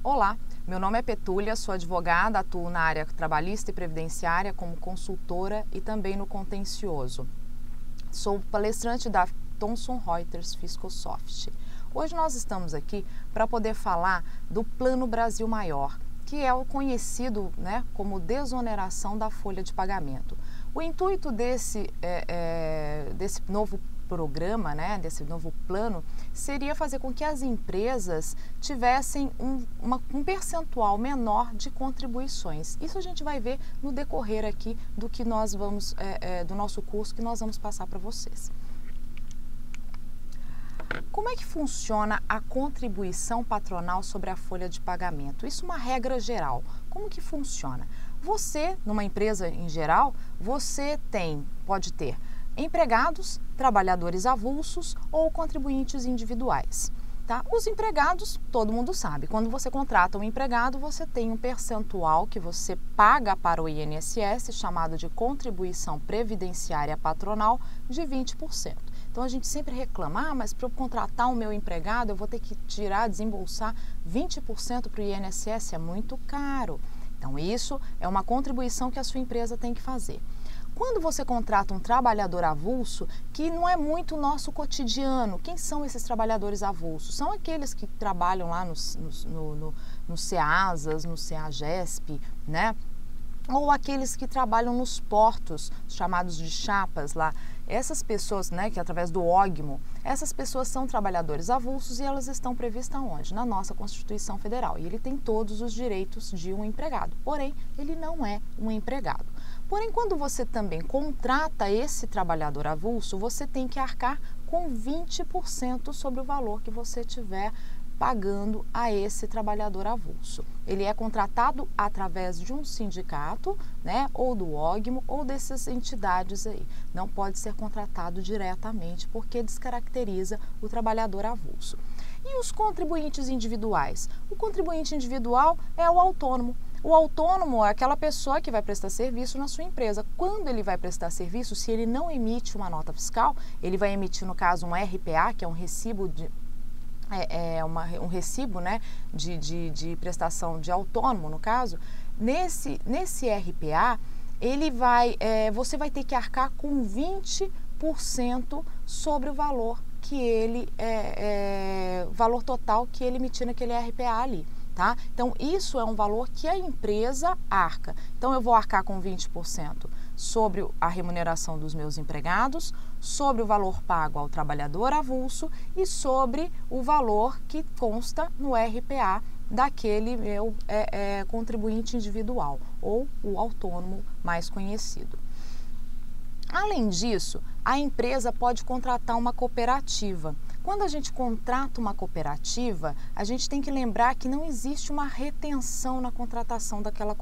Olá, meu nome é Petúlia, sou advogada, atuo na área trabalhista e previdenciária como consultora e também no contencioso. Sou palestrante da Thomson Reuters Fiscosoft. Hoje nós estamos aqui para poder falar do Plano Brasil Maior, que é o conhecido como desoneração da folha de pagamento. O intuito desse novo programa, desse novo plano, seria fazer com que as empresas tivessem um percentual menor de contribuições. Isso a gente vai ver no decorrer aqui do que nós vamos, do nosso curso que nós vamos passar para vocês. Como é que funciona a contribuição patronal sobre a folha de pagamento? Isso é uma regra geral. Como que funciona? Você, numa empresa em geral, você pode ter empregados, trabalhadores avulsos ou contribuintes individuais. Tá? Os empregados, todo mundo sabe, quando você contrata um empregado, você tem um percentual que você paga para o INSS, chamado de contribuição previdenciária patronal, de 20%. Então a gente sempre reclama, mas para eu contratar o meu empregado, eu vou ter que desembolsar 20% para o INSS, é muito caro. Então isso é uma contribuição que a sua empresa tem que fazer. Quando você contrata um trabalhador avulso, que não é muito nosso cotidiano, quem são esses trabalhadores avulsos? São aqueles que trabalham lá no CEASAS, no CEAGESP, ou aqueles que trabalham nos portos, chamados de chapas lá. Essas pessoas, que através do OGMO, essas pessoas são trabalhadores avulsos e elas estão previstas onde? Na nossa Constituição Federal. E ele tem todos os direitos de um empregado, porém, ele não é um empregado. Porém, quando você também contrata esse trabalhador avulso, você tem que arcar com 20% sobre o valor que você estiver pagando a esse trabalhador avulso. Ele é contratado através de um sindicato, ou do OGMO, ou dessas entidades aí. Não pode ser contratado diretamente, porque descaracteriza o trabalhador avulso. E os contribuintes individuais? O contribuinte individual é o autônomo. O autônomo é aquela pessoa que vai prestar serviço na sua empresa. Quando ele vai prestar serviço, se ele não emite uma nota fiscal, ele vai emitir, no caso, um RPA, que é um recibo de prestação de autônomo, no caso. Nesse RPA, você vai ter que arcar com 20% sobre o valor valor total que ele emitiu naquele RPA ali. Tá? Então, isso é um valor que a empresa arca. Então, eu vou arcar com 20% sobre a remuneração dos meus empregados, sobre o valor pago ao trabalhador avulso e sobre o valor que consta no RPA daquele meu contribuinte individual ou o autônomo mais conhecido. Além disso, a empresa pode contratar uma cooperativa. Quando a gente contrata uma cooperativa, a gente tem que lembrar que não existe uma retenção na contratação daquela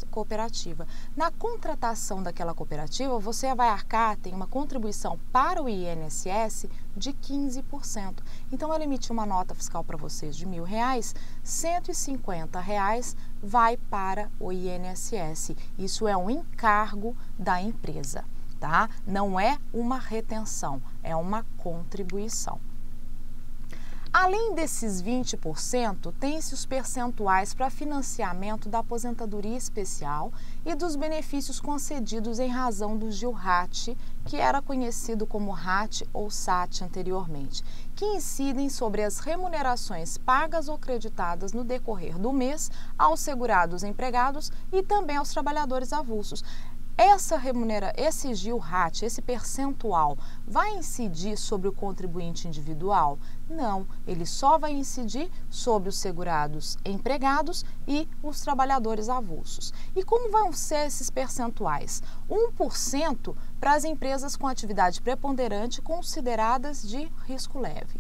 cooperativa. Na contratação daquela cooperativa, você vai arcar, tem uma contribuição para o INSS de 15%. Então, ela emitiu uma nota fiscal para vocês de R$ 1.000, R$ 150 vai para o INSS. Isso é um encargo da empresa, tá? Não é uma retenção, é uma contribuição. Além desses 20%, tem-se os percentuais para financiamento da aposentadoria especial e dos benefícios concedidos em razão do GIL-RAT, que era conhecido como RAT ou SAT anteriormente, que incidem sobre as remunerações pagas ou creditadas no decorrer do mês aos segurados empregados e também aos trabalhadores avulsos. Esse GIL-RAT, esse percentual, vai incidir sobre o contribuinte individual? Não, ele só vai incidir sobre os segurados empregados e os trabalhadores avulsos. E como vão ser esses percentuais? 1% para as empresas com atividade preponderante consideradas de risco leve.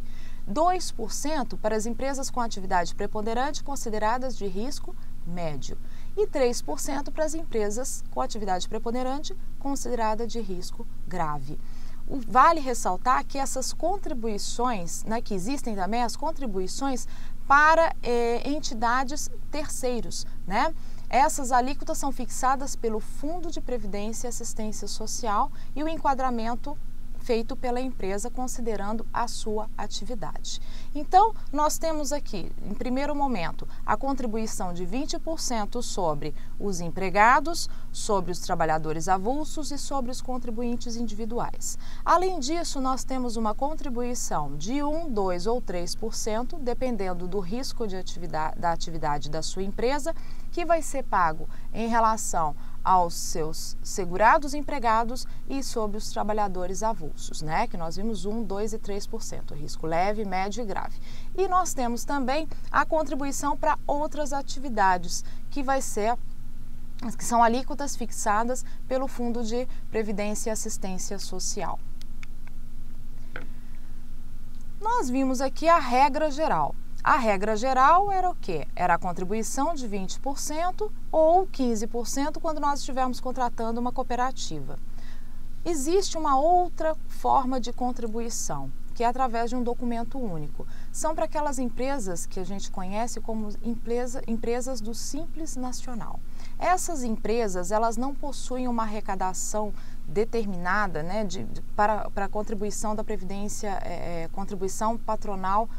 2% para as empresas com atividade preponderante consideradas de risco médio. E 3% para as empresas com atividade preponderante considerada de risco grave. Vale ressaltar que essas contribuições, que existem também as contribuições para entidades terceiros, Essas alíquotas são fixadas pelo Fundo de Previdência e Assistência Social e o enquadramento feito pela empresa considerando a sua atividade. Então, nós temos aqui, em primeiro momento, a contribuição de 20% sobre os empregados, sobre os trabalhadores avulsos e sobre os contribuintes individuais. Além disso, nós temos uma contribuição de 1, 2 ou 3%, dependendo do risco de atividade da sua empresa, que vai ser pago em relação aos seus segurados empregados e sobre os trabalhadores avulsos, né? Que nós vimos 1, 2 e 3%, risco leve, médio e grave. E nós temos também a contribuição para outras atividades, que são alíquotas fixadas pelo Fundo de Previdência e Assistência Social. Nós vimos aqui a regra geral. A regra geral era o quê? Era a contribuição de 20% ou 15% quando nós estivermos contratando uma cooperativa. Existe uma outra forma de contribuição, que é através de um documento único. São para aquelas empresas que a gente conhece como empresas do Simples Nacional. Essas empresas, elas não possuem uma arrecadação determinada, né, para a contribuição da Previdência, contribuição patronal,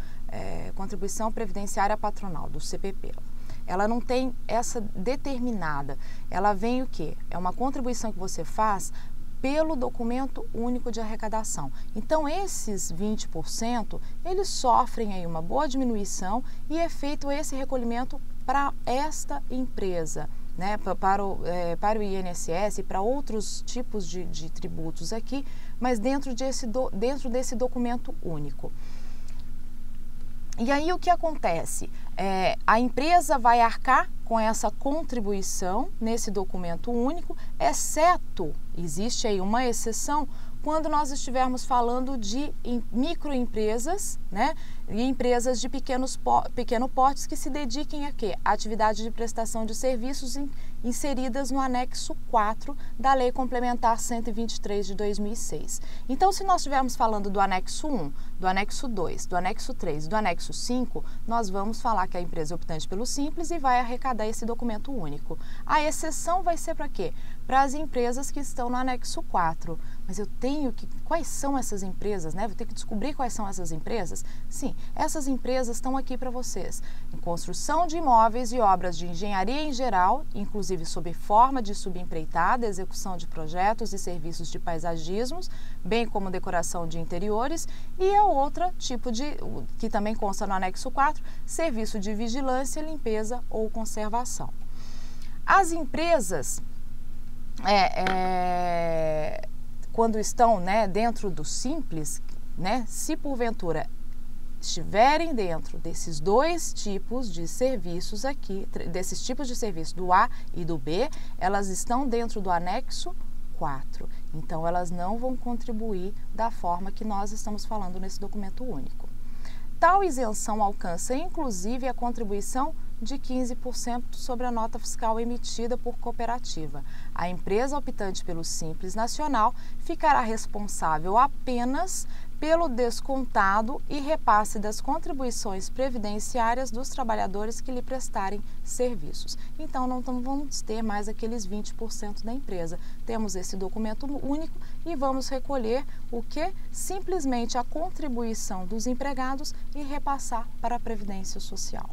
contribuição previdenciária patronal, do CPP. Ela não tem essa determinada. Ela vem o quê? É uma contribuição que você faz pelo documento único de arrecadação. Então, esses 20%, eles sofrem aí uma boa diminuição e é feito esse recolhimento para esta empresa, né, para o INSS e para outros tipos de tributos aqui, mas dentro desse documento único. E aí o que acontece? A empresa vai arcar com essa contribuição nesse documento único, exceto, existe aí uma exceção, quando nós estivermos falando de microempresas, né, e empresas de pequeno porte que se dediquem a quê? A atividade de prestação de serviços inseridas no anexo 4 da Lei Complementar 123 de 2006. Então, se nós estivermos falando do anexo 1, do anexo 2, do anexo 3 e do anexo 5, nós vamos falar que a empresa é optante pelo Simples e vai arrecadar esse documento único. A exceção vai ser para quê? Para as empresas que estão no anexo 4. Mas eu tenho que... Quais são essas empresas, né? Vou ter que descobrir quais são essas empresas? Sim, essas empresas estão aqui para vocês. Em construção de imóveis e obras de engenharia em geral, inclusive sob forma de subempreitada, execução de projetos e serviços de paisagismos, bem como decoração de interiores, e a outra tipo que também consta no anexo 4, serviço de vigilância, limpeza ou conservação. As empresas... quando estão, né, dentro do Simples, né, se porventura estiverem dentro desses dois tipos de serviços aqui, desses tipos de serviço do A e do B, elas estão dentro do anexo 4. Então, elas não vão contribuir da forma que nós estamos falando nesse documento único. Tal isenção alcança, inclusive, a contribuição de 15% sobre a nota fiscal emitida por cooperativa. A empresa optante pelo Simples Nacional ficará responsável apenas pelo descontado e repasse das contribuições previdenciárias dos trabalhadores que lhe prestarem serviços. Então, não vamos ter mais aqueles 20% da empresa. Temos esse documento único e vamos recolher o que? Simplesmente a contribuição dos empregados e repassar para a Previdência Social.